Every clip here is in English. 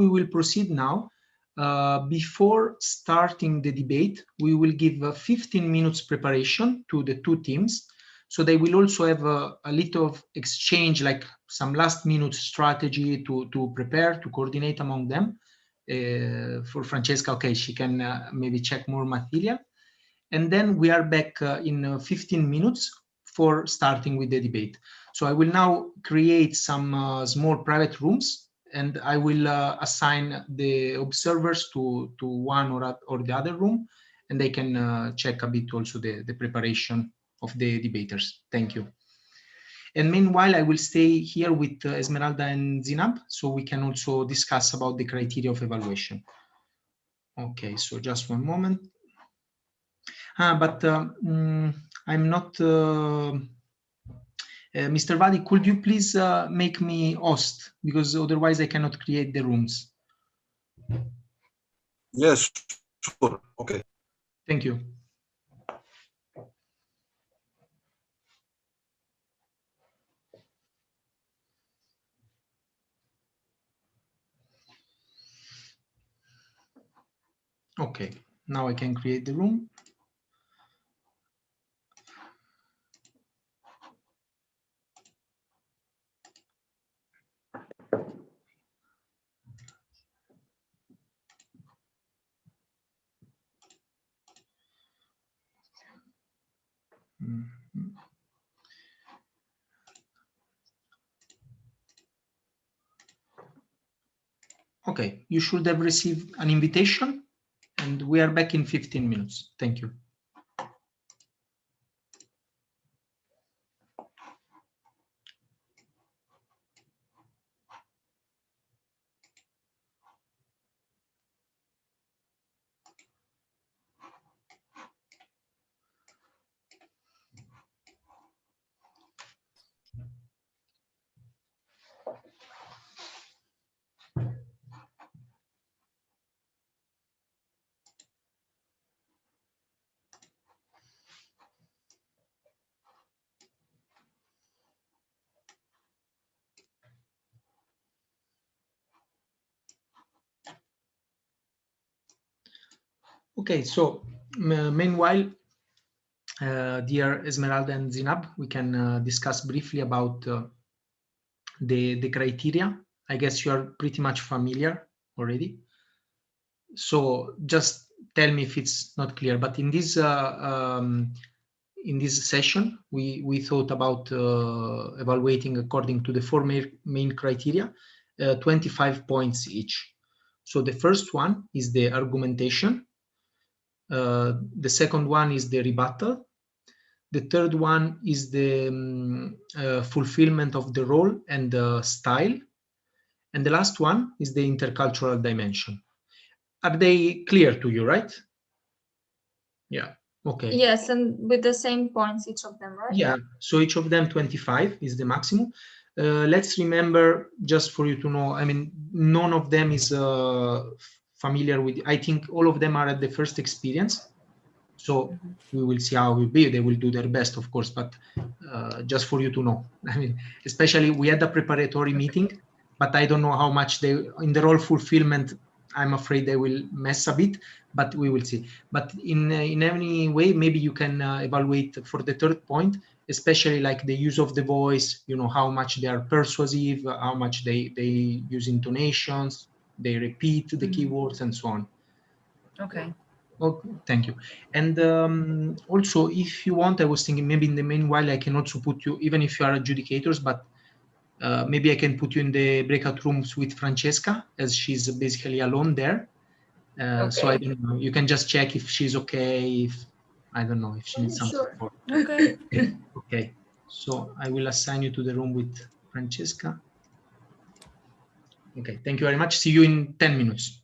we will proceed now, before starting the debate, we will give 15 minutes preparation to the two teams. So they will also have a little exchange, like some last minute strategy to prepare, to coordinate among them. For Francesca, okay, she can maybe check more material. And then we are back in 15 minutes for starting with the debate. So I will now create some small private rooms, and I will assign the observers to one or the other room, and they can check a bit also the preparation of the debaters. Thank you. And meanwhile, I will stay here with Esmeralda and Zinab, so we can also discuss about the criteria of evaluation. Okay, so just one moment. But I'm not... Mr. Vadi, could you please make me host? Because otherwise I cannot create the rooms. Yes, sure. Okay. Thank you. Okay, now I can create the room. Okay, you should have received an invitation, and we are back in 15 minutes. Thank you. Okay, so meanwhile, dear Esmeralda and Zinab, we can discuss briefly about the criteria. I guess you are pretty much familiar already. So just tell me if it's not clear. But in this session, we thought about evaluating according to the four main criteria, 25 points each. So the first one is the argumentation. The second one is the rebuttal. The third one is the fulfillment of the role and the style. And the last one is the intercultural dimension. Are they clear to you, right? Yeah. Okay. Yes, and with the same points, each of them, right? Yeah. So each of them 25 is the maximum. Let's remember, just for you to know, I mean, none of them is familiar with, I think all of them are at the first experience. So we will see how it will be. They will do their best, of course, but just for you to know. I mean, especially we had a preparatory meeting, but I don't know how much they, in the role fulfillment, I'm afraid they will mess a bit, but we will see. But in any way, maybe you can evaluate for the third point, especially like the use of the voice, you know, how much they are persuasive, how much they use intonations, they repeat the keywords and so on. Okay. Oh, thank you. And also, if you want, I was thinking maybe in the meanwhile, I can also put you, even if you are adjudicators, but maybe I can put you in the breakout rooms with Francesca, as she's basically alone there. Okay. So I don't know, you can just check if she's okay, if, I don't know, if she needs some Sure. support. Okay. Okay, so I will assign you to the room with Francesca. Okay, thank you very much. See you in 10 minutes.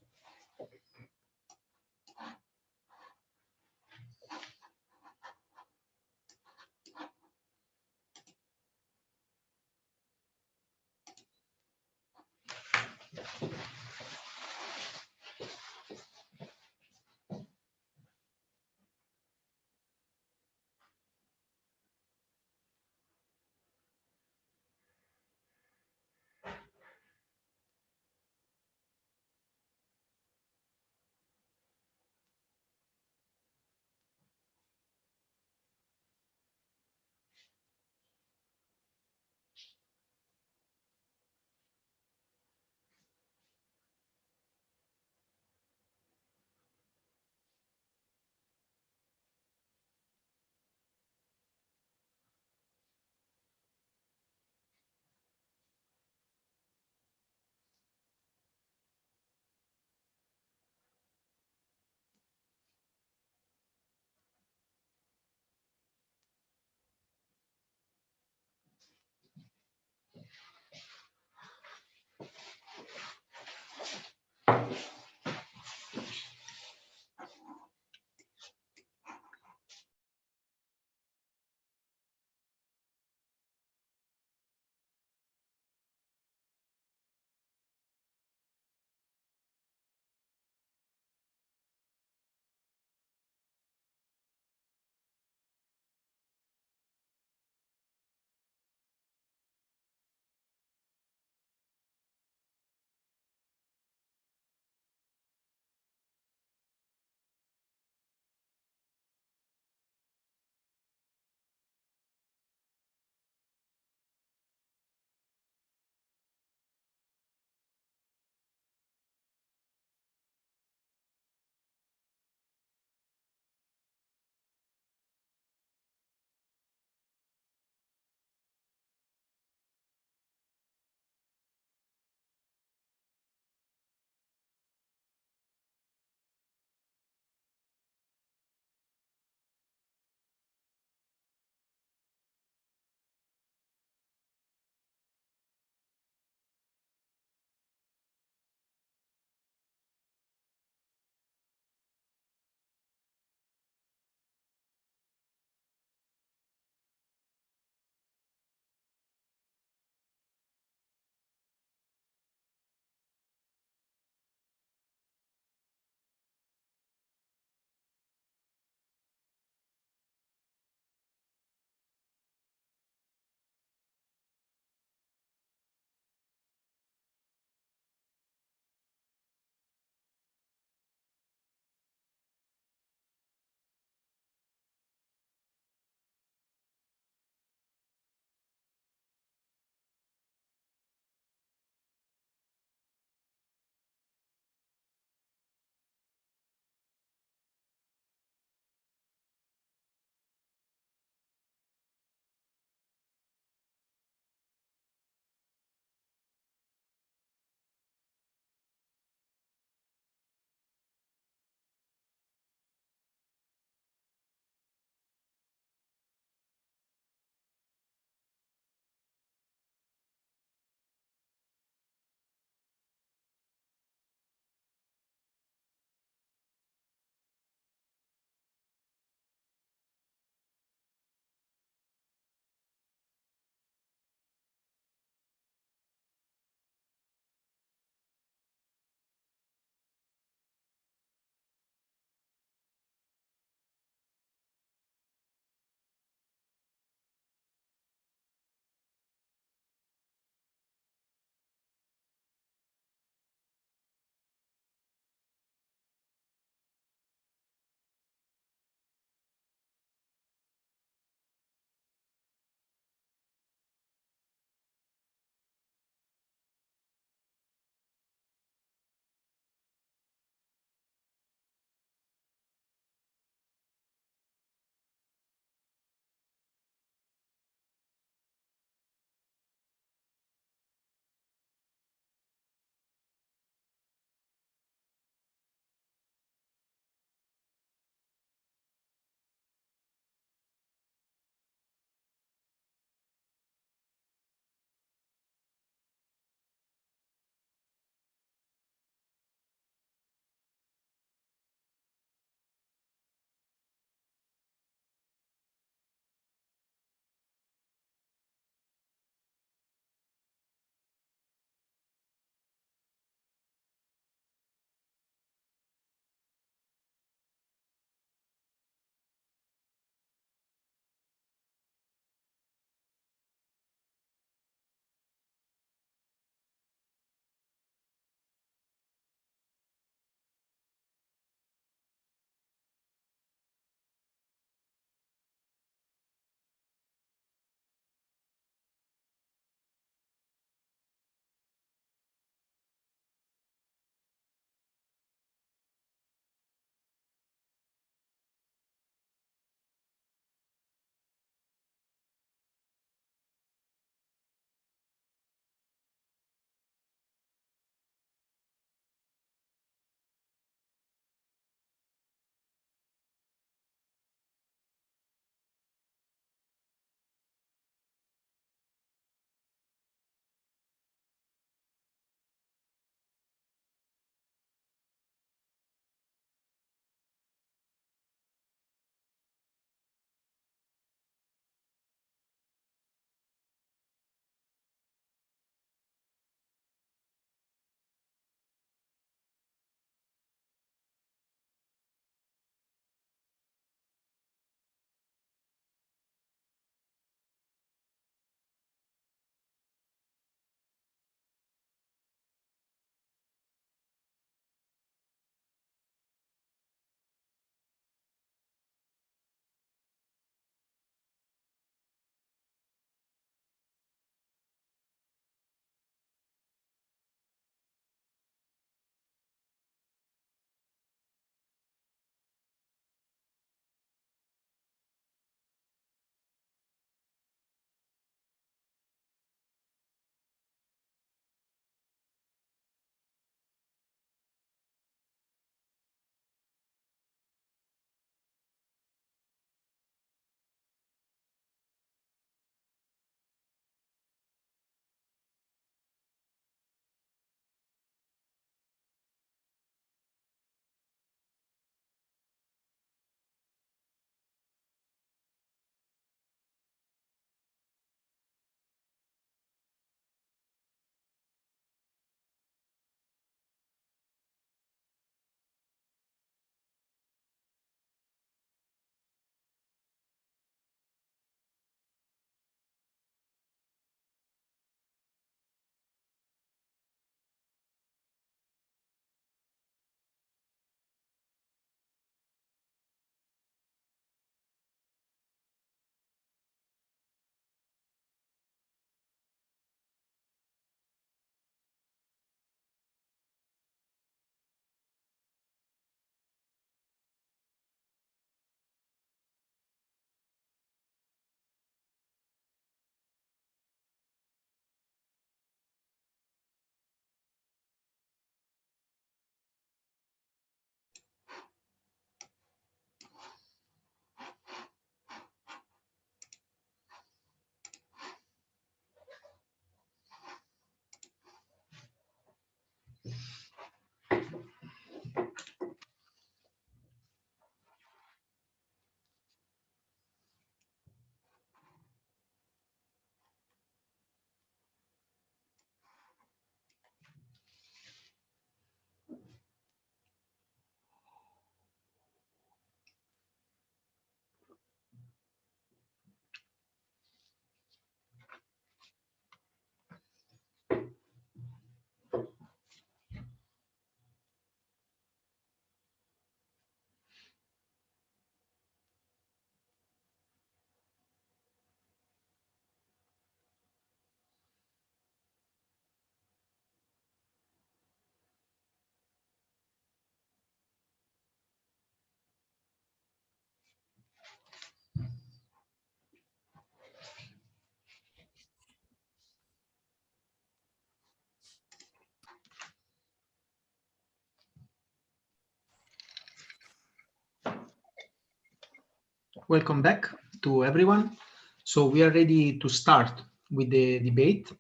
Welcome back to everyone. So we are ready to start with the debate.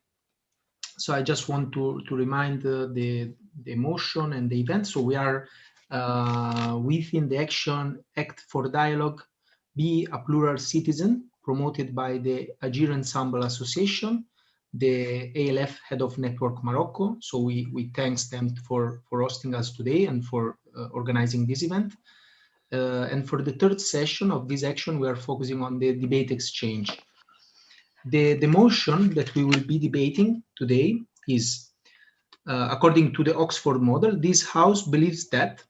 So I just want to remind the motion and the event. So we are within the action Act for Dialogue, Be a Plural Citizen, promoted by the Agir Ensemble Association, the ALF Head of Network Morocco. So we thanks them for hosting us today and for organizing this event. And for the third session of this action, we are focusing on the debate exchange. The motion that we will be debating today is, according to the Oxford model, this House believes that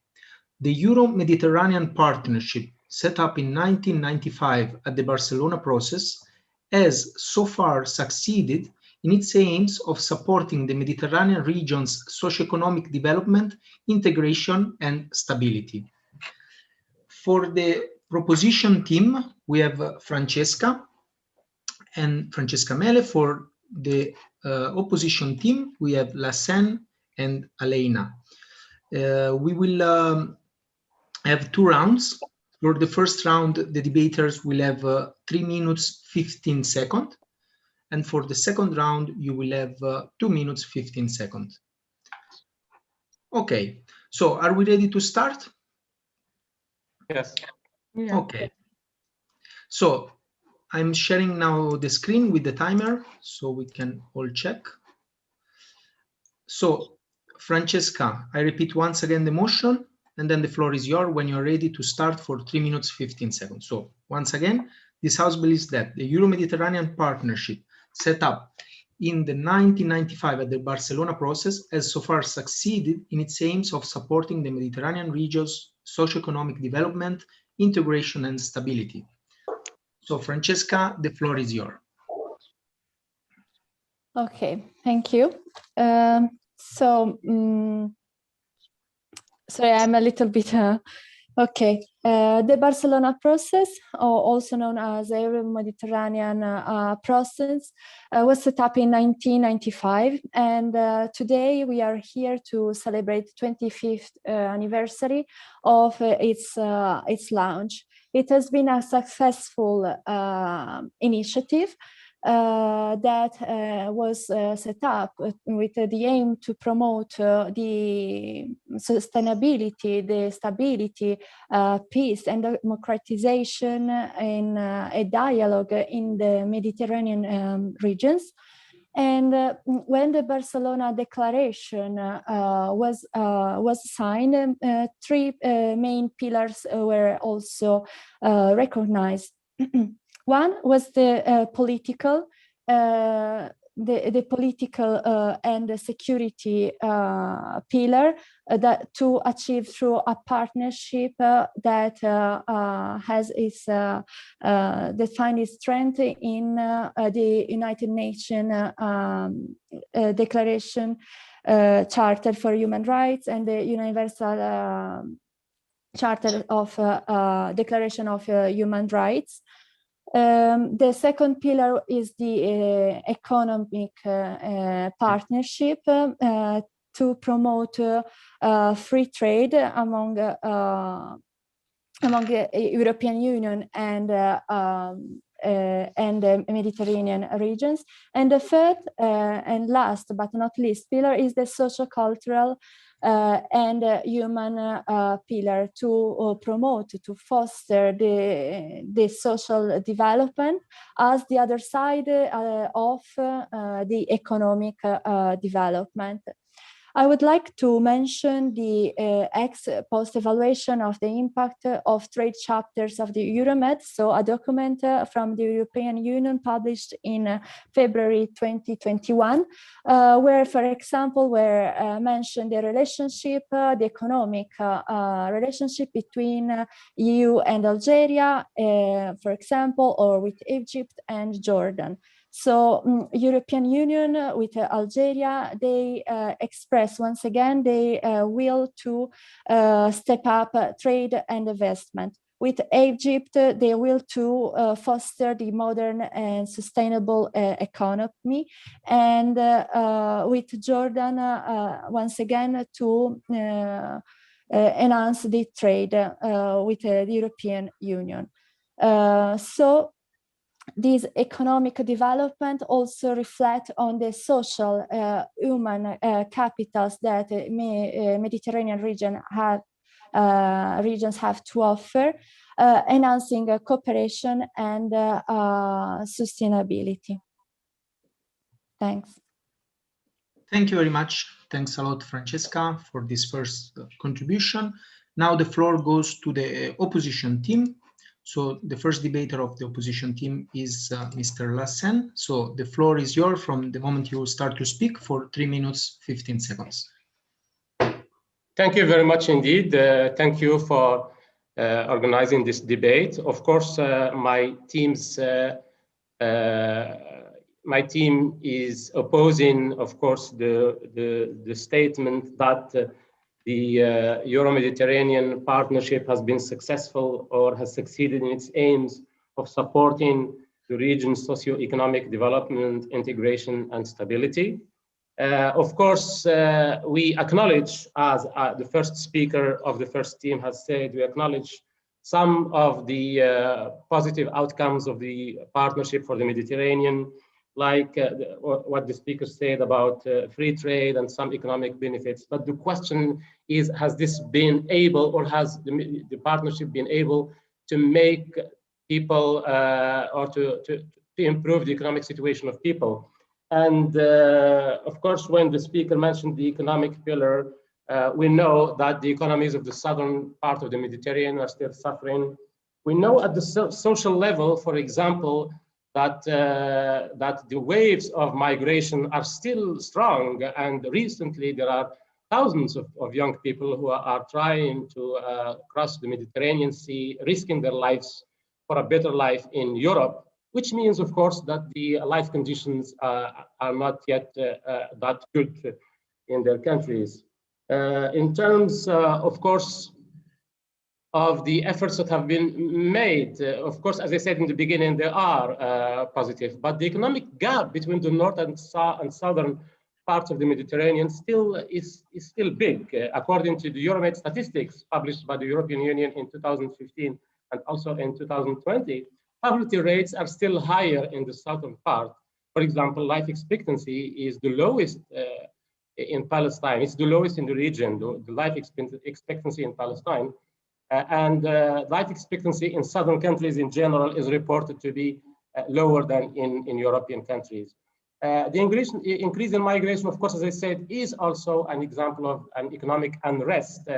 the Euro-Mediterranean Partnership set up in 1995 at the Barcelona process has so far succeeded in its aims of supporting the Mediterranean region's socio-economic development, integration, and stability. For the proposition team, we have Francesca Mele. For the opposition team, we have Lassen and Elena. We will have 2 rounds. For the first round, the debaters will have 3 minutes 15 seconds. And for the second round, you will have 2 minutes 15 seconds. Okay, so are we ready to start? Yes. Yeah. Okay. So I'm sharing now the screen with the timer so we can all check. So Francesca, I repeat once again the motion, and then the floor is yours when you're ready to start for 3 minutes 15 seconds. So once again, this House believes that the Euro-Mediterranean Partnership set up in the 1995 at the Barcelona process has so far succeeded in its aims of supporting the Mediterranean region's socio-economic development, integration, and stability. So Francesca, the floor is yours. Okay, thank you. Sorry, I'm a little bit, okay. The Barcelona process, or also known as the Euro-Mediterranean process, was set up in 1995. And today we are here to celebrate 25th anniversary of its launch. It has been a successful initiative that was set up with the aim to promote the sustainability, the stability, peace and democratization in a dialogue in the Mediterranean regions. And when the Barcelona Declaration was signed, 3 main pillars were also recognized. One was the political, the political and the security pillar that to achieve through a partnership that has its defined its strength in the United Nations Declaration Charter for Human Rights and the Universal Charter of Declaration of Human Rights. The second pillar is the economic partnership to promote free trade among the European Union and the Mediterranean regions. And the third and last but not least pillar is the socio-cultural and human pillar to promote, to foster the social development as the other side of the economic development. I would like to mention the ex-post evaluation of the impact of trade chapters of the Euromed, so a document from the European Union published in February 2021, where, for example, were mentioned the relationship, the economic relationship between EU and Algeria, for example, or with Egypt and Jordan. So European Union with Algeria, they express once again they will to step up trade and investment. With Egypt, they will to foster the modern and sustainable economy, and with Jordan, once again to enhance the trade with the European Union. So this economic development also reflect on the social human capitals that Mediterranean regions have to offer, enhancing cooperation and sustainability. Thanks. Thank you very much. Thanks a lot, Francesca, for this first contribution. Now the floor goes to the opposition team. So the first debater of the opposition team is Mr. Lassen. So the floor is yours from the moment you start to speak for 3 minutes, 15 seconds. Thank you very much indeed. Thank you for organizing this debate. Of course, my team is opposing, of course, the statement that the Euro-Mediterranean partnership has been successful or has succeeded in its aims of supporting the region's socio-economic development, integration, and stability. Of course, we acknowledge, as the first speaker of the first team has said, we acknowledge some of the positive outcomes of the partnership for the Mediterranean, like what the speaker said about free trade and some economic benefits. But the question is, has this been able, or has the partnership been able to make people or to improve the economic situation of people? And of course, when the speaker mentioned the economic pillar, we know that the economies of the southern part of the Mediterranean are still suffering. We know at the social level, for example, that the waves of migration are still strong, and recently there are thousands of young people who are trying to cross the Mediterranean Sea, risking their lives for a better life in Europe, which means, of course, that the life conditions are not yet that good in their countries. In terms, of course, of the efforts that have been made, of course, as I said in the beginning, they are positive, but the economic gap between the north and southern parts of the Mediterranean is still big. According to the Euromed statistics published by the European Union in 2015 and also in 2020, poverty rates are still higher in the southern part. For example, life expectancy is the lowest in Palestine. It's the lowest in the region, the life expectancy in Palestine. And life expectancy in southern countries in general is reported to be lower than in European countries. The increase in migration, of course, as I said, is also an example of an economic unrest.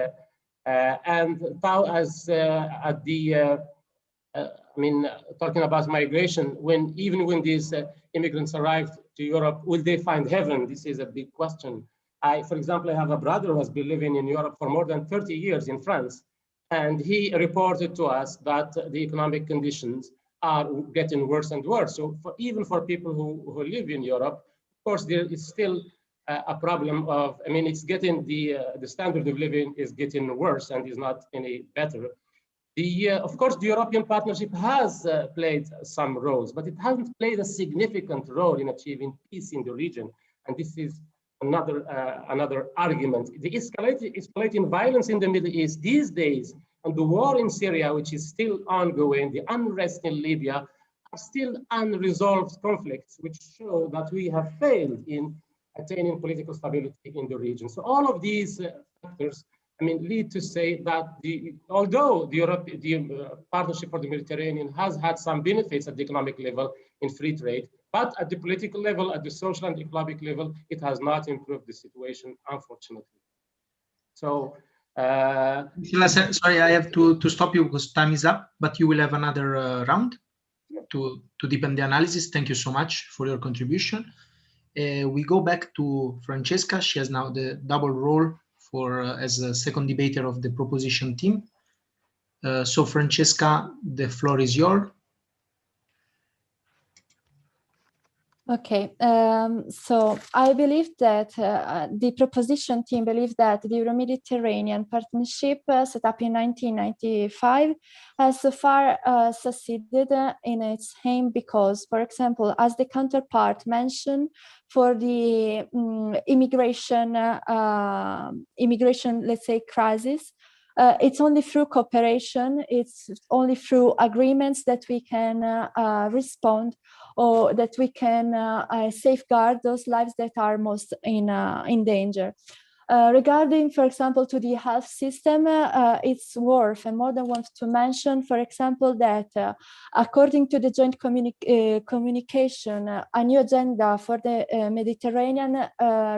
And now, as at the talking about migration, even when these immigrants arrive to Europe, will they find heaven? This is a big question. For example, I have a brother who has been living in Europe for more than 30 years in France, and he reported to us that the economic conditions are getting worse and worse. So even for people who live in Europe, of course, there is still a problem of, it's getting, the standard of living is getting worse and is not any better. Of course, the European partnership has played some roles, but it hasn't played a significant role in achieving peace in the region. And this is another argument. The escalating violence in the Middle East these days, and the war in Syria, which is still ongoing, the unrest in Libya, are still unresolved conflicts, which show that we have failed in attaining political stability in the region. So all of these factors, lead to say that although the Partnership for the Mediterranean has had some benefits at the economic level in free trade, but at the political level, at the social and economic level, it has not improved the situation, unfortunately. So, sorry, I have to stop you because time is up, but you will have another round to deepen the analysis. Thank you so much for your contribution. We go back to Francesca. She has now the double role as a second debater of the proposition team. So Francesca, the floor is yours. Okay, so I believe that the proposition team believes that the Euro-Mediterranean Partnership set up in 1995 has so far succeeded in its aim because, for example, as the counterpart mentioned, for the immigration, let's say, crisis, It's only through cooperation, it's only through agreements that we can respond, or that we can safeguard those lives that are most in danger. Regarding, for example, to the health system, it's worth and more than worth to mention, for example, that according to the joint communication, a new agenda for the Mediterranean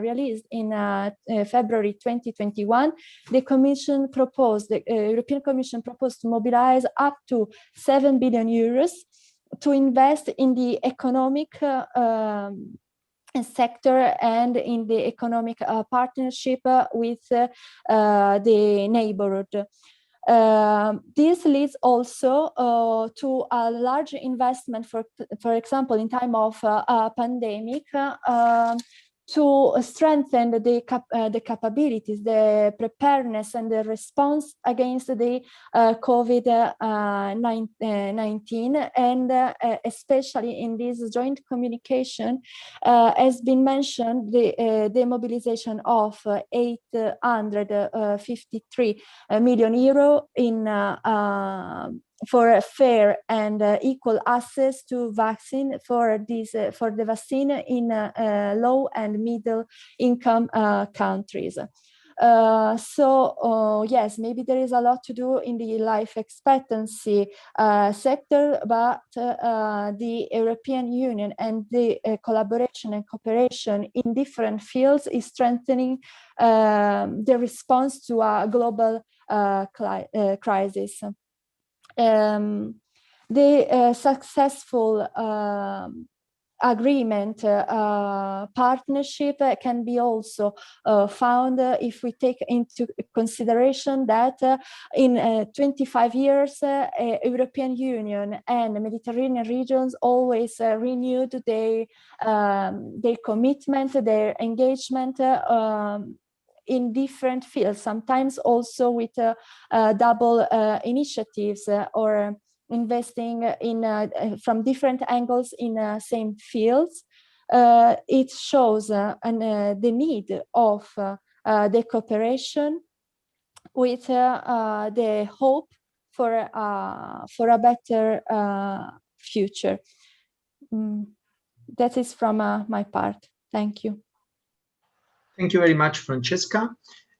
released in February 2021, the Commission proposed, the European Commission proposed to mobilize up to 7 billion euros to invest in the economic sector and in the economic partnership with the neighborhood. This leads also to a large investment, for example, in time of a pandemic, to strengthen the capabilities, the preparedness and the response against the COVID-19, and especially in this joint communication has been mentioned the mobilization of 853 million euro in for a fair and equal access to vaccine for the vaccine in low and middle income countries. Yes, maybe there is a lot to do in the life expectancy sector, but the European Union and the collaboration and cooperation in different fields is strengthening the response to a global crisis. The successful agreement partnership can be also found if we take into consideration that in 25 years European Union and the Mediterranean regions always renewed their commitment, their engagement in different fields, sometimes also with double initiatives or investing in from different angles in same fields. It shows the need of the cooperation with the hope for a better future. That is from my part. Thank you. Thank you very much, Francesca.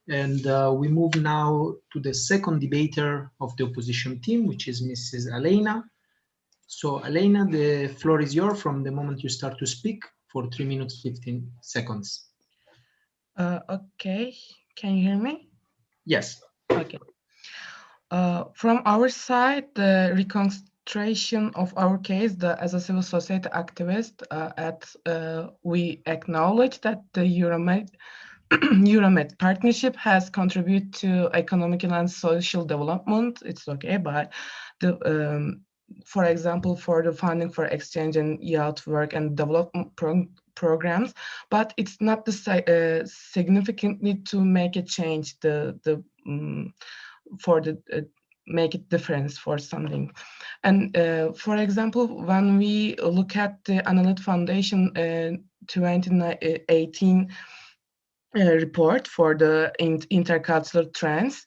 And we move now to the second debater of the opposition team, which is Mrs. Elena. So Elena, the floor is yours from the moment you start to speak for 3 minutes, 15 seconds. Okay, can you hear me? Yes. Okay. From our side, the reconstruction of our case, as a civil society activist, we acknowledge that the Euromed partnership has contributed to economic and social development. It's okay, but for example, for the funding for exchange and youth work and development programs, but it's not the significantly to make a change make it difference for something. And for example, when we look at the Analyt Foundation 2018 report for the intercultural trends,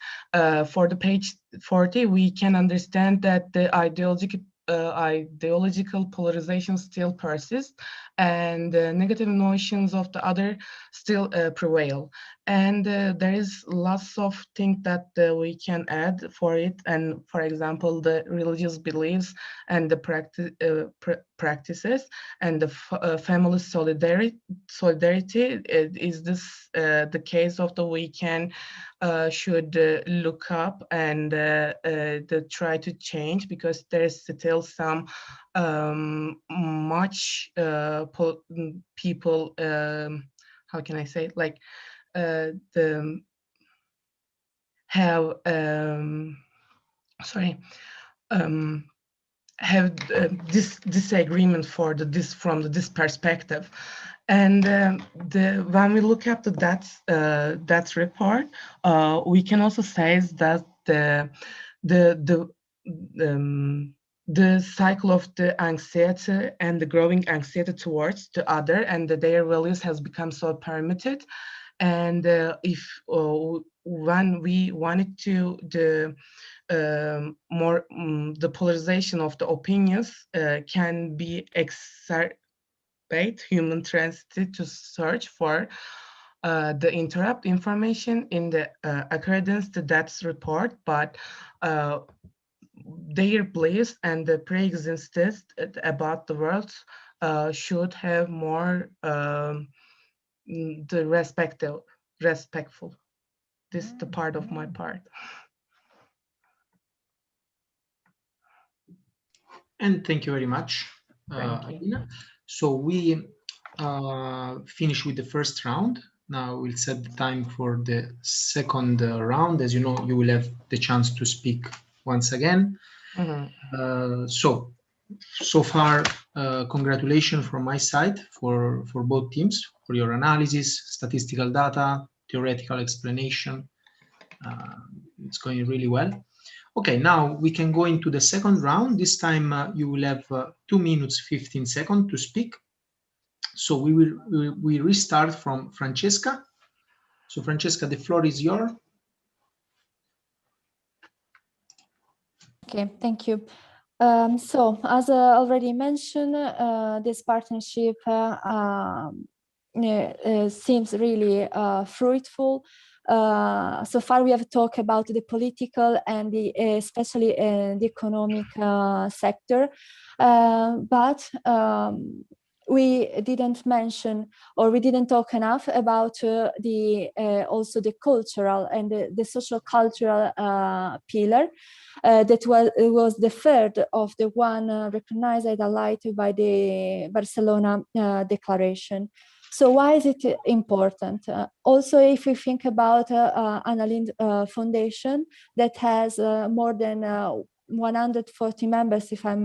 for the page 40, we can understand that the ideological polarization still persists and negative notions of the other still prevail. And there is lots of things that we can add for it. And for example, the religious beliefs and the practices and the family solidarity is this the case of the we can should look up and try to change, because there's still some much people how can I say it, like have this disagreement for from this perspective. And when we look at that report, we can also say that the cycle of the anxiety and the growing anxiety towards the other and their values has become so permitted. And if when we wanted to the polarization of the opinions can be exacerbate human tendency to search for the interrupt information in the accordance to that report, but their beliefs and the pre-existence about the world should have more the respectful. This is the part of my part. And thank you very much, Thank you. Alina. So we finish with the first round. Now we'll set the time for the second round. As you know, you will have the chance to speak once again. So far, congratulations from my side for both teams, for your analysis, statistical data, theoretical explanation. It's going really well. Okay, now we can go into the second round. This time you will have 2 minutes, 15 seconds to speak. So we restart from Francesca. So Francesca, the floor is yours. Okay, thank you. So as already mentioned, this partnership seems really fruitful. So far we have talked about the political and especially the economic sector, but we didn't mention, or we didn't talk enough about also the cultural and the social cultural pillar that was the third of the one recognized and highlighted by the Barcelona Declaration. So why is it important? Also, if we think about Anna Lindh Foundation that has more than 140 members, if I'm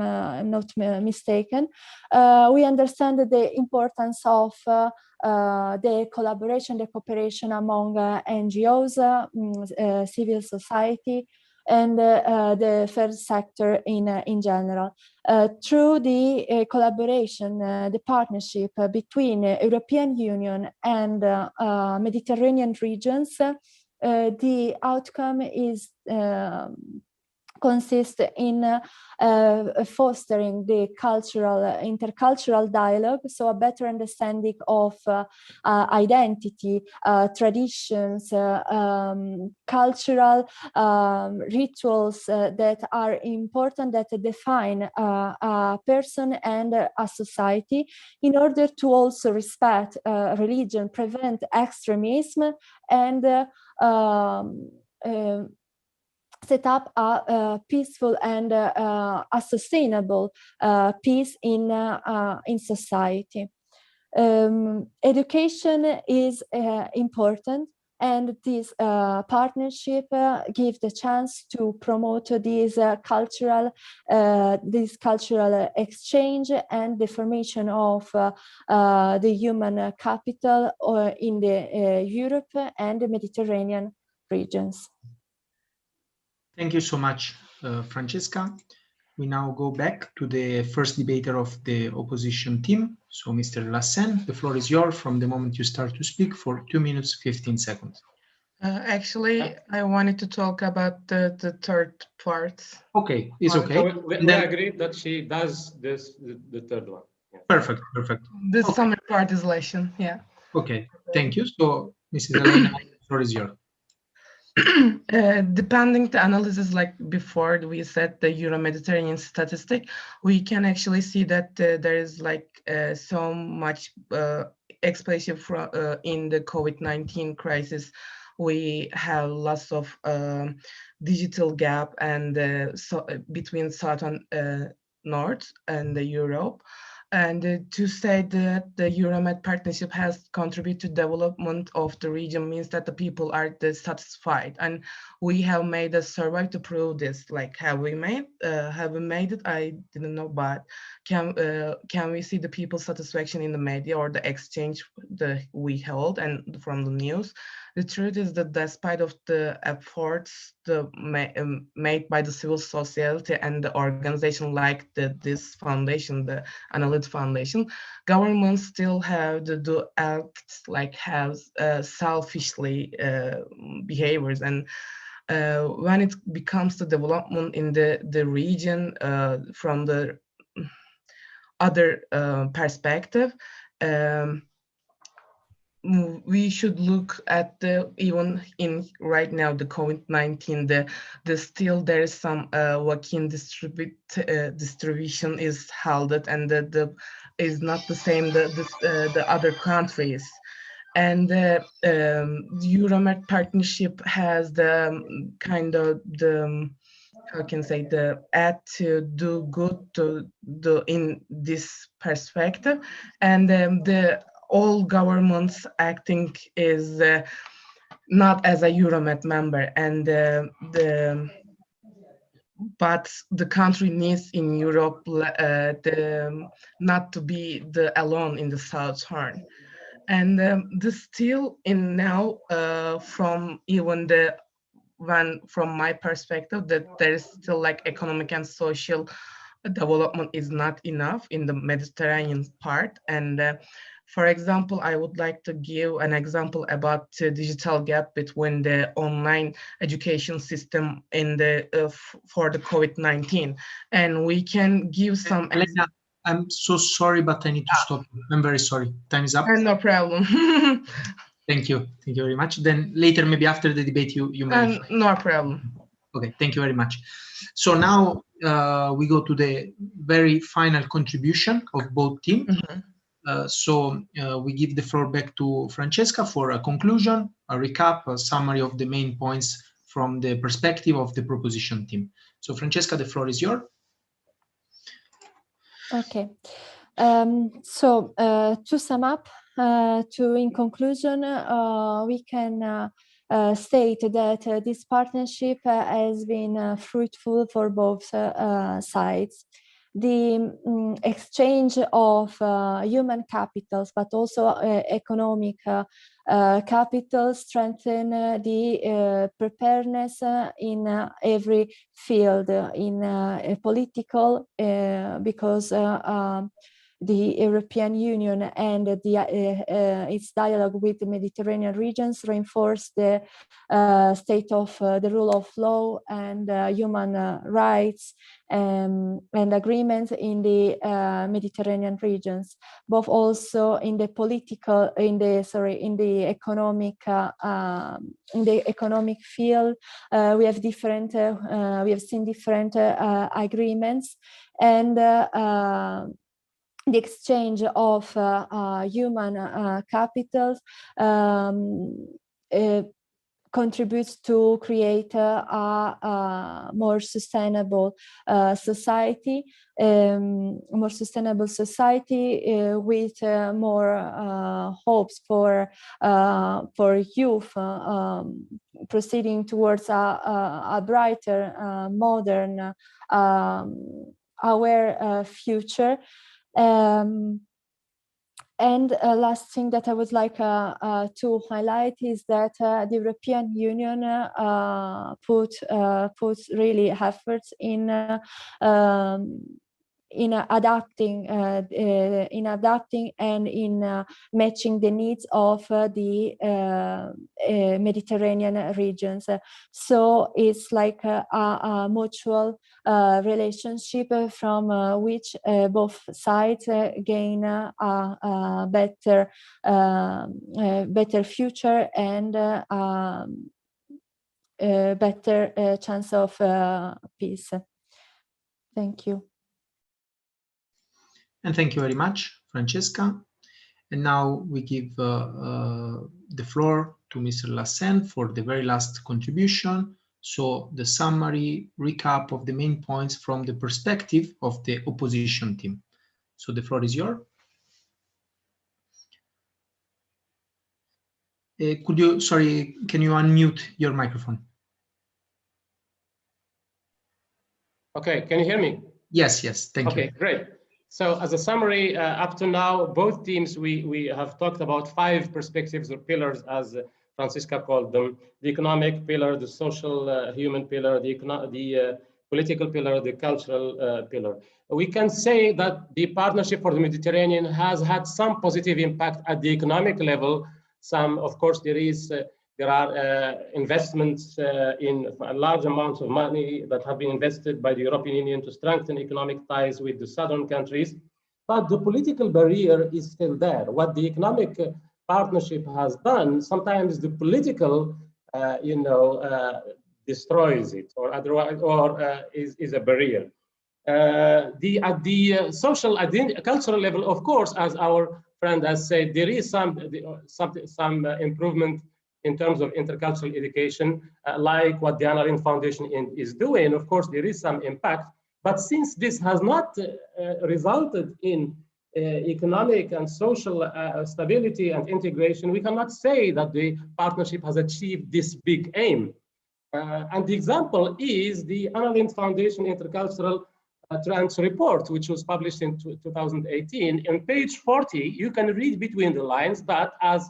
not mistaken, we understand the importance of the collaboration, the cooperation among NGOs, civil society, and the third sector in general. Through the collaboration, the partnership between European Union and Mediterranean regions, the outcome is consists in fostering the intercultural dialogue, so a better understanding of identity, traditions, cultural rituals that are important, that define a person and a society, in order to also respect religion, prevent extremism, and set up a peaceful and a sustainable peace in society. Education is important, and this partnership gives the chance to promote this cultural exchange and the formation of the human capital in the Europe and the Mediterranean regions. Thank you so much, Francesca. We now go back to the first debater of the opposition team. So, Mr. Lassen, the floor is yours from the moment you start to speak for 2 minutes, 15 seconds. Actually, I wanted to talk about the third part. Okay, it's okay. So we agree that she does the third one. Yeah. Perfect, perfect. The summer participation, yeah. Okay, thank you. So, Mrs. Elena, the floor is yours. Depending the analysis, like before we said the Euro-Mediterranean statistic, we can actually see that there is like so much explanation in the COVID-19 crisis. We have lots of digital gap and between South and North and the Europe. And to say that the Euromed partnership has contributed to development of the region means that the people are dissatisfied, and we have made a survey to prove this. Like, have we made it? I didn't know, but can we see the people's satisfaction in the media or the exchange that we held and from the news? The truth is that despite of the efforts made by the civil society and the organization like this foundation, the Analyt Foundation, governments still have to do acts like have selfishly behaviors. And when it becomes to development in the region from the other perspective, we should look at even in right now the COVID-19, the still there is some vaccine distribution is held, and the is not the same the other countries. And the Euromed partnership has the kind of the how can I say the add to do good to do in this perspective, and the all governments acting is not as a Euromed member, and but the country needs in Europe not to be alone in the Southern. And the still in now from even from my perspective that there is still like economic and social development is not enough in the Mediterranean part. And for example, I would like to give an example about the digital gap between the online education system in the for the COVID-19, and we can give some. Elena, I'm so sorry, but I need to stop. I'm very sorry. Time is up. No problem. Thank you. Thank you very much. Then later, maybe after the debate, you may. No problem. Okay, thank you very much. So now we go to the very final contribution of both teams. Mm-hmm. So we give the floor back to Francesca for a conclusion, a recap, a summary of the main points from the perspective of the proposition team. So Francesca, the floor is yours. Okay. So to sum up, in conclusion, we can state that this partnership has been fruitful for both sides. The exchange of human capitals, but also economic capital, strengthen the preparedness in every field, in political, because the European Union and its dialogue with the Mediterranean regions reinforce the state of the rule of law and human rights and agreements in the Mediterranean regions, both also in the political, in the economic field. We have seen different agreements, and the exchange of human capitals contributes to create a more sustainable society, with more hopes for youth proceeding towards a brighter, modern, aware future. And last thing that I would like to highlight is that the European Union puts really efforts in adapting and in matching the needs of the Mediterranean regions. So it's like a mutual relationship from which both sides gain a better future and better chance of peace. Thank you. And thank you very much, Francesca. And now we give the floor to Mr. Lassen for the very last contribution. So the summary recap of the main points from the perspective of the opposition team. So the floor is yours. Can you unmute your microphone? Okay, can you hear me? Yes, thank you. Okay, great. So as a summary, up to now, both teams, we have talked about 5 perspectives or pillars as Francisca called them, the economic pillar, the social human pillar, the political pillar, the cultural pillar. We can say that the Partnership for the Mediterranean has had some positive impact at the economic level. Some, of course, there are investments in large amounts of money that have been invested by the European Union to strengthen economic ties with the southern countries. But the political barrier is still there. What the economic partnership has done, sometimes the political, destroys it, or otherwise, or is a barrier. At the social, cultural level, of course, as our friend has said, there is some improvement in terms of intercultural education, like what the Anna Lindh Foundation is doing. Of course, there is some impact, but since this has not resulted in economic and social stability and integration, we cannot say that the partnership has achieved this big aim. And the example is the Anna Lindh Foundation Intercultural Trends Report, which was published in 2018. On page 40, you can read between the lines that, as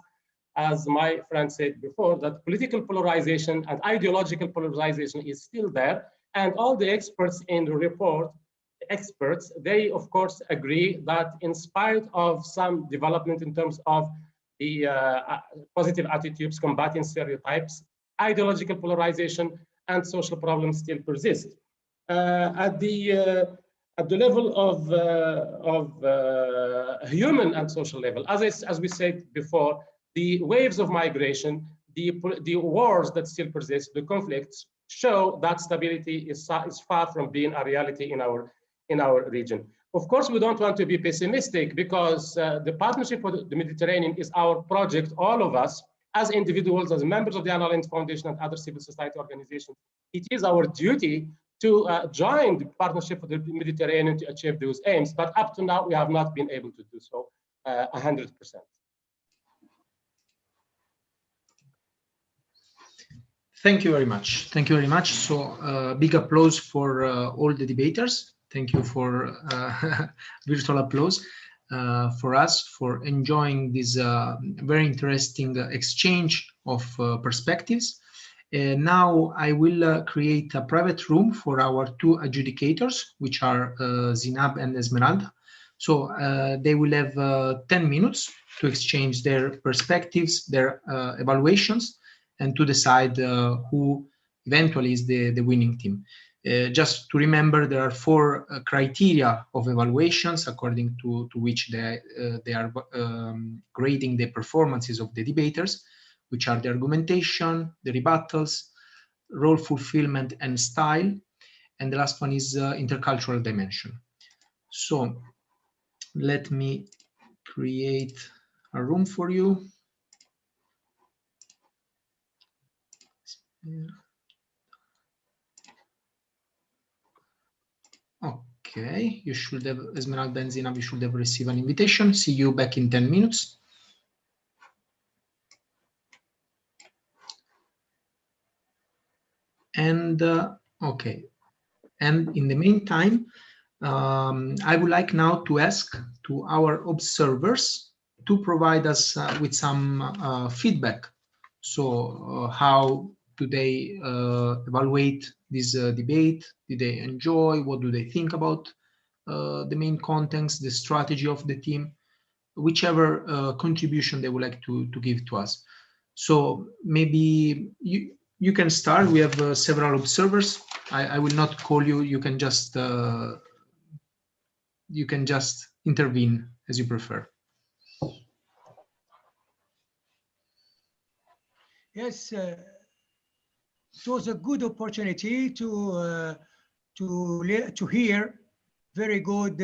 my friend said before, that political polarization and ideological polarization is still there. And all the experts in the report, they of course agree that in spite of some development in terms of the positive attitudes combating stereotypes, ideological polarization and social problems still persist. At the level of human and social level, as we said before, the waves of migration, the wars that still persist, the conflicts show that stability is far from being a reality in our region. Of course, we don't want to be pessimistic, because the Partnership for the Mediterranean is our project, all of us, as individuals, as members of the Anna Lindh Foundation and other civil society organizations. It is our duty to join the Partnership for the Mediterranean to achieve those aims, but up to now, we have not been able to do so 100%. Thank you very much. Thank you very much. So big applause for all the debaters. Thank you for virtual applause for us for enjoying this very interesting exchange of perspectives. Now I will create a private room for our two adjudicators, which are Zinab and Esmeralda. So they will have 10 minutes to exchange their perspectives, their evaluations, and to decide who eventually is the winning team. Just to remember, there are 4 criteria of evaluations according to which they are grading the performances of the debaters, which are the argumentation, the rebuttals, role fulfillment and style, and the last one is intercultural dimension. So let me create a room for you. Okay, you should have, Esmeralda and Zinab, you should have received an invitation. See you back in 10 minutes. And okay, and in the meantime, I would like now to ask to our observers to provide us with some feedback. So how do they evaluate this debate? Did they enjoy? What do they think about the main contents, the strategy of the team? Whichever contribution they would like to give to us. So maybe you can start. We have several observers. I will not call you. You can just intervene as you prefer. Yes, it was a good opportunity to hear very good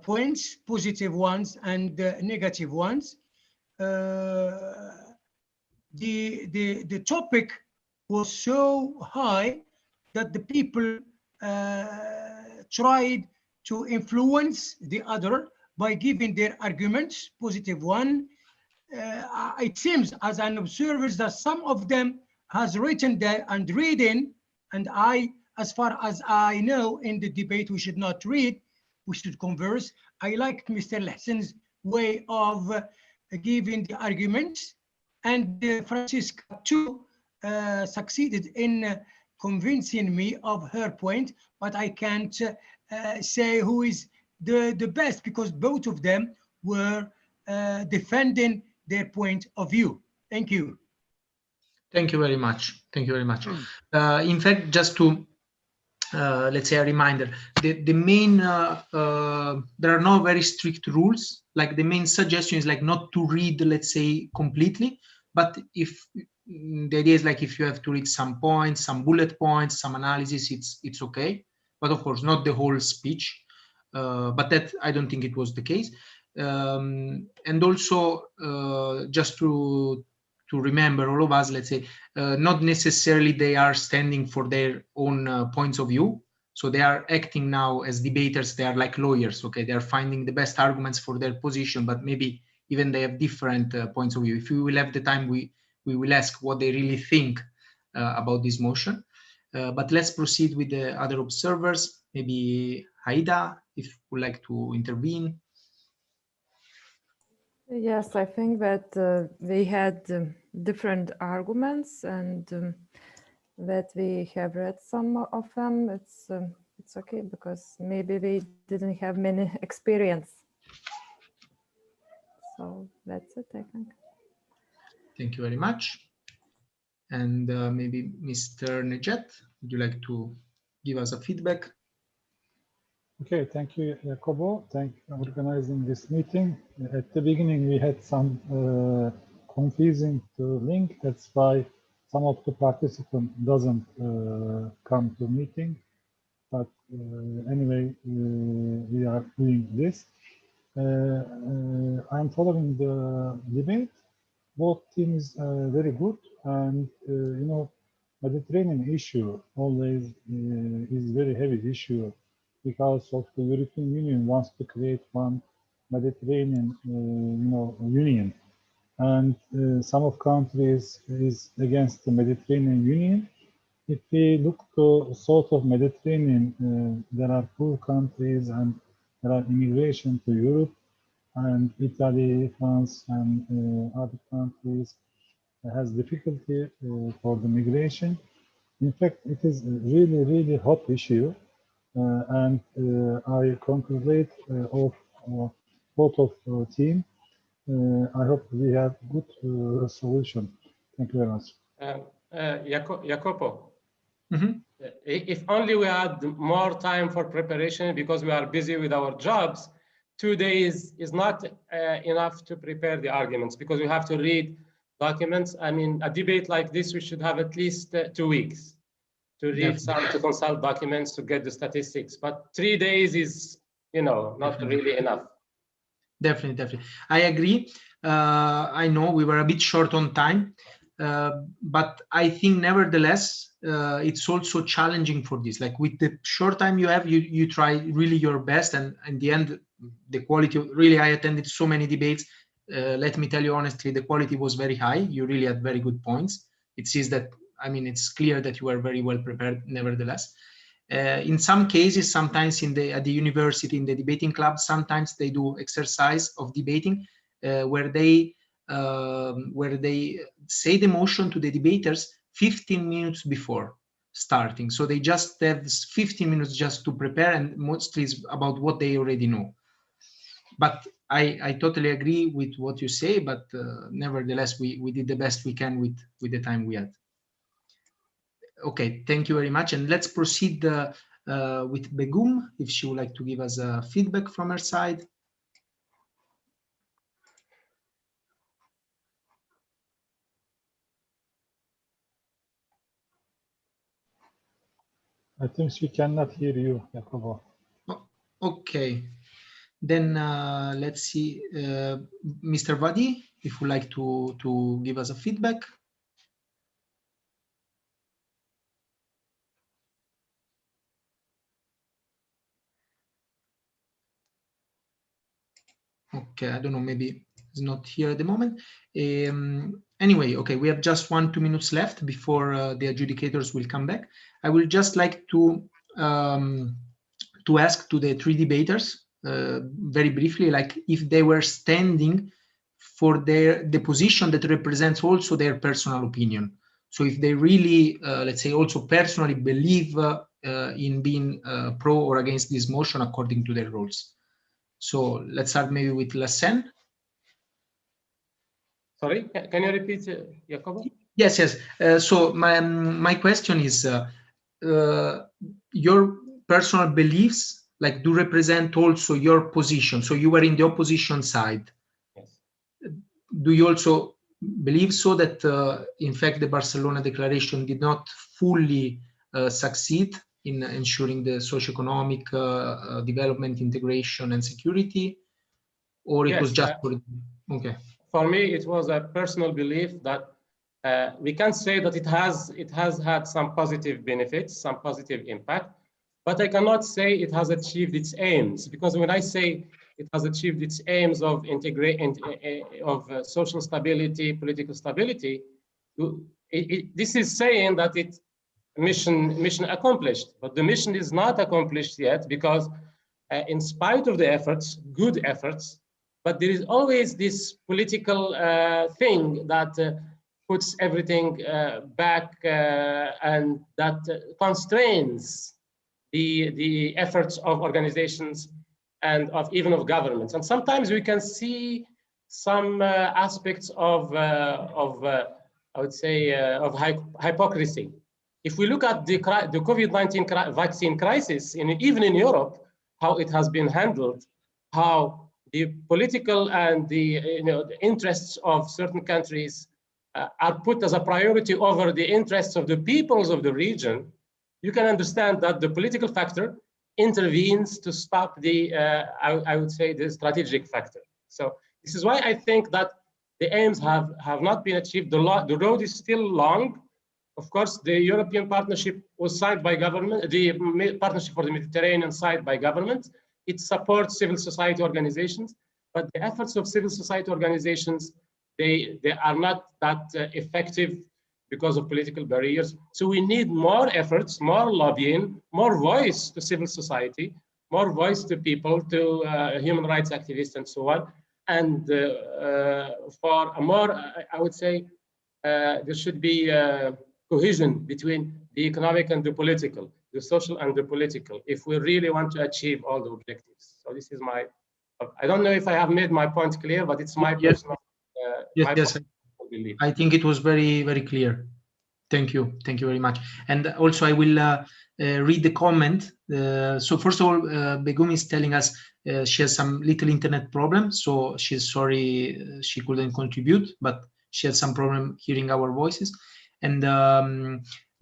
points, positive ones and negative ones. The topic was so high that the people tried to influence the other by giving their arguments, positive one. It seems as an observer that some of them has written there and reading, and as far as I know, in the debate we should not read, we should converse. I liked Mr. Lahsen's way of giving the arguments and Francisca too succeeded in convincing me of her point, but I can't say who is the best, because both of them were defending their point of view. Thank you. Thank you very much. Thank you very much. In fact, just to let's say a reminder, the main there are no very strict rules. Like the main suggestion is like not to read, let's say, completely, but if the idea is like if you have to read some points, some bullet points, some analysis, it's okay, but of course not the whole speech. But that I don't think it was the case. And also just to remember, all of us, let's say, not necessarily they are standing for their own points of view. So they are acting now as debaters. They are like lawyers. Okay, they are finding the best arguments for their position, but maybe even they have different points of view. If we will have the time, we will ask what they really think about this motion. But let's proceed with the other observers. Maybe Haida, if you would like to intervene. Yes, I think that we had different arguments, and that we have read some of them. It's okay, because maybe we didn't have many experience. So that's it, I think. Thank you very much. And maybe Mr. Nejet, would you like to give us a feedback? Okay, thank you, Jacobo. Thank you for organizing this meeting. At the beginning, we had some confusing link. That's why some of the participants doesn't come to meeting. But anyway, we are doing this. I'm following the debate. Both teams are very good, and you know, Mediterranean issue always is very heavy issue, because of the European Union wants to create one Mediterranean, you know, union, and some of countries is against the Mediterranean Union. If we look to south of Mediterranean, there are poor countries and there are immigration to Europe, and Italy, France, and other countries has difficulty for the migration. In fact, it is a really, really hot issue. And I congratulate both of team. I hope we have good solution. Thank you very much. Jacopo, if only we had more time for preparation, because we are busy with our jobs, 2 days is not enough to prepare the arguments, because we have to read documents. I mean, a debate like this, we should have at least 2 weeks to read some, to consult documents, to get the statistics. But 3 days is, you know, not really enough. Definitely. I agree. I know we were a bit short on time, but I think nevertheless, it's also challenging for this. Like with the short time you have, you try really your best, and in the end, the quality, really, I attended so many debates. Let me tell you honestly, the quality was very high. You really had very good points. It sees that, I mean, it's clear that you are very well prepared nevertheless. In some cases, sometimes at the university, in the debating club, sometimes they do exercise of debating where they say the motion to the debaters 15 minutes before starting. So they just have 15 minutes just to prepare, and mostly it's about what they already know. But I totally agree with what you say, but nevertheless, we did the best we can with the time we had. Okay, thank you very much. And let's proceed with Begum, if she would like to give us feedback from her side. I think she cannot hear you, Jacobo. Oh, okay, then let's see, Mr. Vadi, if you'd like to give us a feedback. Okay, I don't know, maybe it's not here at the moment. Anyway, okay, we have just 1-2 minutes left before the adjudicators will come back. I will just like to ask to the three debaters very briefly, like if they were standing for the position that represents also their personal opinion. So if they really, let's say, also personally believe in being pro or against this motion according to their roles. So let's start maybe with Lassen. Sorry, can you repeat, Jacobo? Yes, yes. So my question is, your personal beliefs like do represent also your position. So you were in the opposition side. Yes. Do you also believe so that in fact the Barcelona Declaration did not fully succeed in ensuring the socioeconomic development, integration, and security, or it was just okay? For me, it was a personal belief that we can say that it has had some positive benefits, some positive impact, but I cannot say it has achieved its aims, because when I say it has achieved its aims of social stability, political stability, this is saying that it mission accomplished, but the mission is not accomplished yet, because in spite of the efforts, good efforts, but there is always this political thing that puts everything back and that constrains the efforts of organizations and even of governments. And sometimes we can see some aspects of I would say, of hypocrisy. If we look at the COVID-19 vaccine crisis, even in Europe, how it has been handled, how the political and the interests of certain countries are put as a priority over the interests of the peoples of the region, you can understand that the political factor intervenes to stop the, I would say, the strategic factor. So this is why I think that the aims have not been achieved. The road is still long. Of course, the European partnership was signed by government, the partnership for the Mediterranean signed by government. It supports civil society organizations, but the efforts of civil society organizations, they are not that effective because of political barriers. So we need more efforts, more lobbying, more voice to civil society, more voice to people, to human rights activists and so on. And for a more, I would say, there should be cohesion between the economic and the political, the social and the political, if we really want to achieve all the objectives. So this is my, I don't know if I have made my point clear, but it's my personal yes. belief. I think it was very, very clear. Thank you very much. And also I will read the comment. So first of all, Begum is telling us she has some little internet problem, so she's sorry she couldn't contribute, but she has some problem hearing our voices. And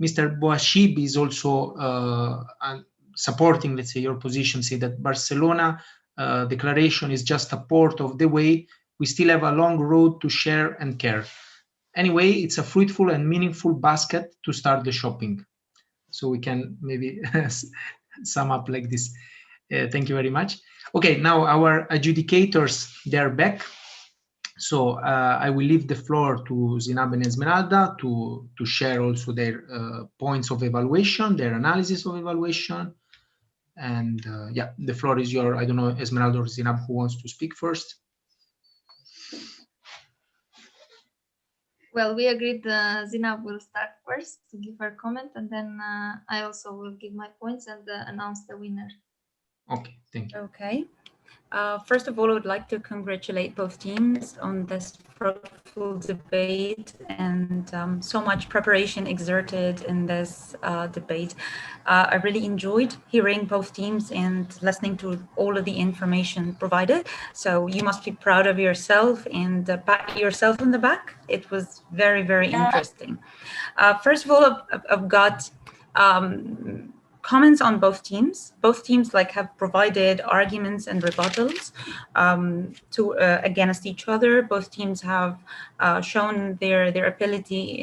Mr. Boashib is also supporting, let's say, your position, say that Barcelona Declaration is just a part of the way. We still have a long road to share and care. Anyway, it's a fruitful and meaningful basket to start the shopping. So we can maybe sum up like this. Thank you very much. Okay, now our adjudicators, they're back. So I will leave the floor to Zinab and Esmeralda to share also their points of evaluation, their analysis of evaluation. And yeah, the floor is yours. I don't know, Esmeralda or Zinab, who wants to speak first? Well, we agreed Zinab will start first to give her comment, and then I also will give my points and announce the winner. Okay, thank you. Okay. First of all, I would like to congratulate both teams on this fruitful debate and so much preparation exerted in this debate. I really enjoyed hearing both teams and listening to all of the information provided. So you must be proud of yourself and pat yourself on the back. It was very, very interesting. First of all, I've got comments on both teams. Both teams have provided arguments and rebuttals against each other. Both teams have shown their ability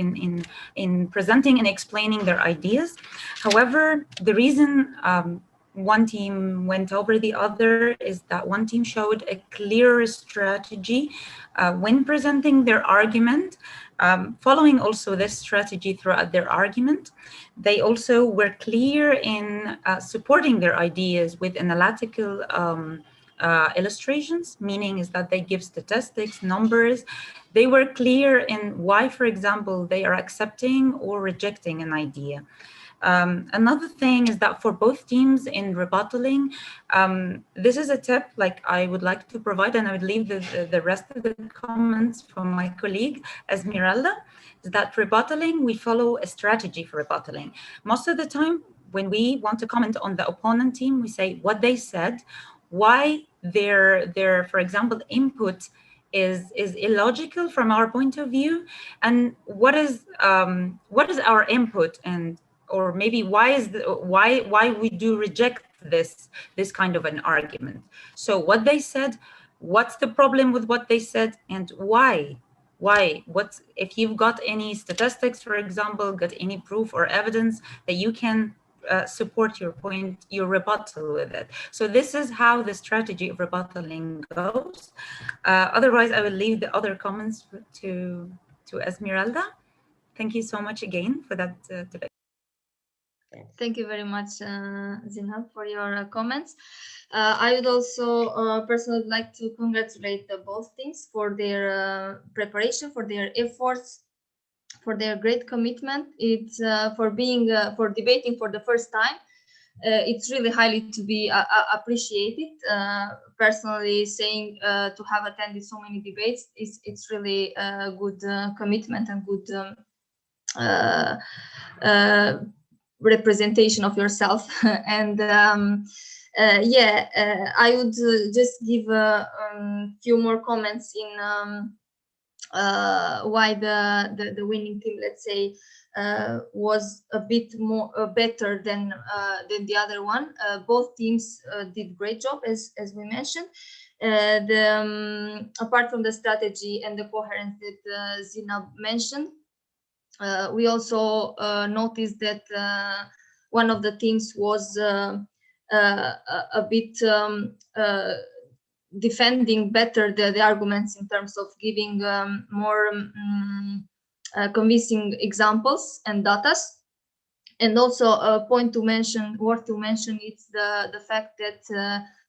in presenting and explaining their ideas. However, the reason one team went over the other is that one team showed a clearer strategy when presenting their argument. Following also this strategy throughout their argument, they also were clear in supporting their ideas with analytical illustrations, meaning is that they give statistics, numbers. They were clear in why, for example, they are accepting or rejecting an idea. Another thing is that for both teams in rebuttaling, this is a tip like I would like to provide, and I would leave the rest of the comments from my colleague Esmeralda, is that rebuttaling, we follow a strategy for rebuttaling. Most of the time, when we want to comment on the opponent team, we say what they said, why their for example, input is illogical from our point of view, and what is our input, and or maybe why we do reject this kind of an argument. So what they said, what's the problem with what they said, and why? What's, if you've got any statistics, for example, got any proof or evidence that you can support your point, your rebuttal with it. So this is how the strategy of rebuttaling goes. Otherwise, I will leave the other comments to Esmeralda. Thank you so much again for that debate. Thank you very much, Zinab, for your comments. I would also personally like to congratulate both teams for their preparation, for their efforts, for their great commitment. It's for debating for the first time. It's really highly to be appreciated. Personally, saying to have attended so many debates, it's really a good commitment and good representation of yourself. And I would just give a few more comments in why the winning team, let's say, was a bit more better than the other one. Both teams did great job, as we mentioned. Apart from the strategy and the coherence that Zinab mentioned, we also noticed that one of the teams was a bit defending better the arguments in terms of giving more convincing examples and data. And also a point worth to mention is the fact that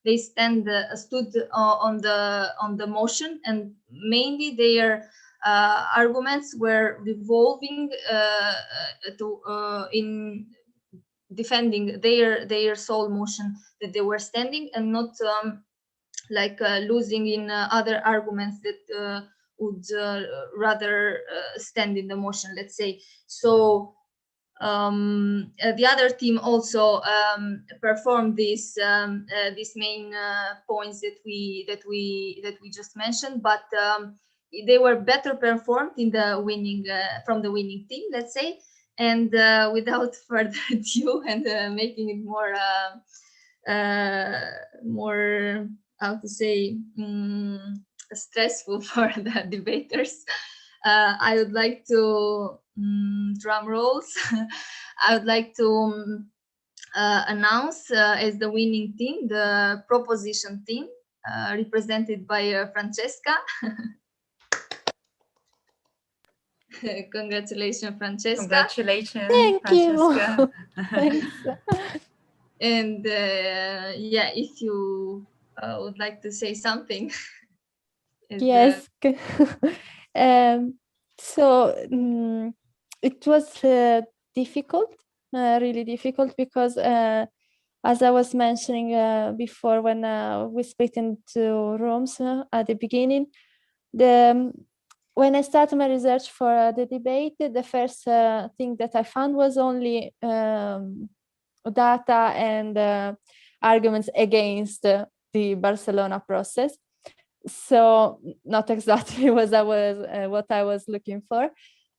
they stood on the motion, and mainly their arguments were revolving in defending their sole motion that they were standing, and not losing in other arguments that would rather stand in the motion, let's say. So the other team also performed these main points that we just mentioned, but they were better performed in the winning from the winning team, let's say. And without further ado, and making it more how to say stressful for the debaters, I would like to drum rolls. I would like to announce as the winning team the proposition team, represented by Francesca. Congratulations, Francesca. Congratulations. Thank Francesca. you. Thanks. And if you would like to say something. Yes. So it was difficult, really difficult, because as I was mentioning before, when we split into rooms at the beginning, when I started my research for the debate, the first thing that I found was only data and arguments against the Barcelona process. So not exactly what I was looking for.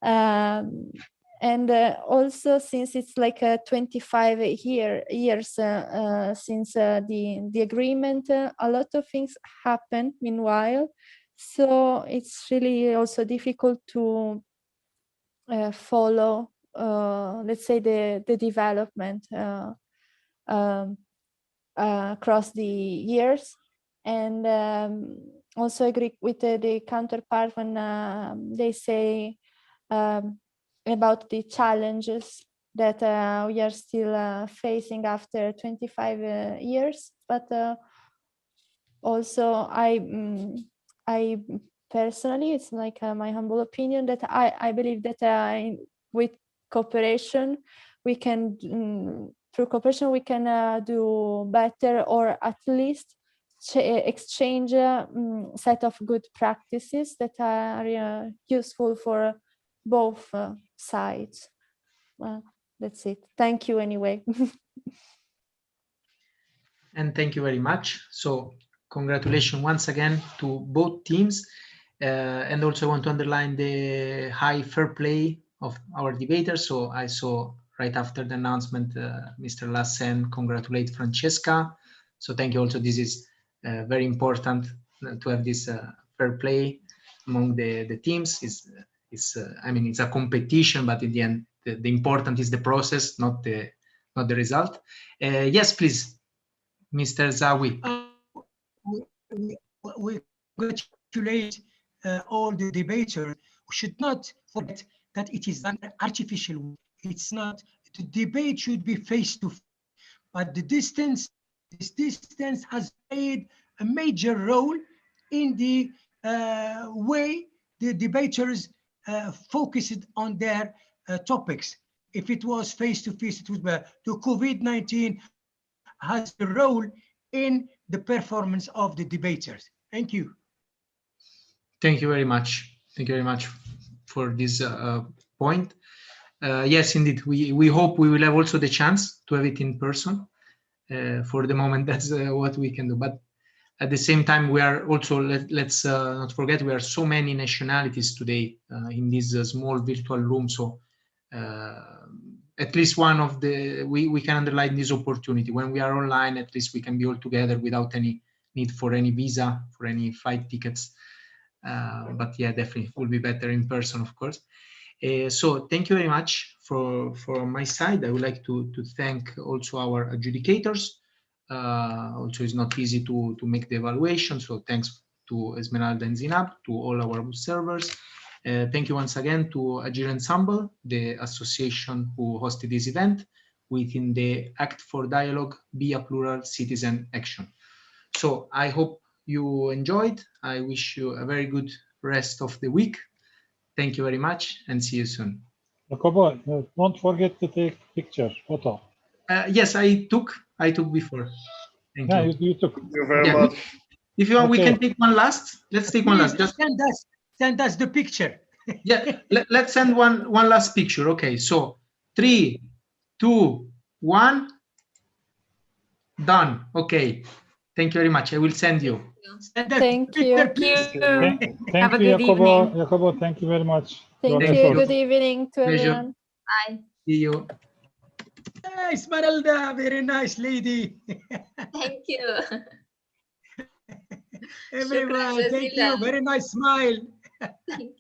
And also, since it's like 25 years since the agreement, a lot of things happen meanwhile. So it's really also difficult to follow, let's say, the development across the years. And also agree with the counterpart when they say about the challenges that we are still facing after 25 years. But also, I personally, it's like my humble opinion that I believe that with cooperation, we can, through cooperation, we can do better, or at least exchange a set of good practices that are useful for both sides. Well, that's it. Thank you anyway. And thank you very much. So congratulations once again to both teams. And also I want to underline the high fair play of our debaters. So I saw right after the announcement, Mr. Lassen congratulate Francesca. So thank you also. This is very important to have this fair play among the teams. I mean, it's a competition, but in the end, the important is the process, not the result. Yes, please. Mr. Zawi. We congratulate all the debaters. We should not forget that it is an artificial. It's not. The debate should be face to face, but this distance has played a major role in the way the debaters focused on their topics. If it was face to face, it would be the COVID-19 has a role in the performance of the debaters. Thank you. Thank you very much. Thank you very much for this point. Yes, indeed. We hope we will have also the chance to have it in person. For the moment, that's what we can do. But at the same time, we are also, let's not forget, we are so many nationalities today in this small virtual room. So at least one of we can underline this opportunity. When we are online, at least we can be all together without any need for any visa, for any flight tickets. But yeah, definitely it will be better in person, of course. So thank you very much for my side. I would like to thank also our adjudicators. Also, it's not easy to make the evaluation. So thanks to Esmeralda and Zinab, to all our observers. Thank you once again to Agile Ensemble, the association who hosted this event within the Act for Dialogue, Be a Plural Citizen Action. So I hope you enjoyed. I wish you a very good rest of the week. Thank you very much and see you soon. Jacobo, don't forget to take picture, photo. Yes, I took before. Thank you. You took. Thank you very much. If you want, we can take one last. Let's take one last. Just send us the picture. Yeah, let's send one last picture. Okay, so 3, 2, 1. Done. Okay. Thank you very much. I will send you. Thank you. Thank you. Thank you, Jacobo. Jacobo, thank you very much. Thank you. Good evening to everyone. Bye. See you. Esmeralda, very nice lady. Thank you. Everyone, thank you. Very nice smile. Thank you.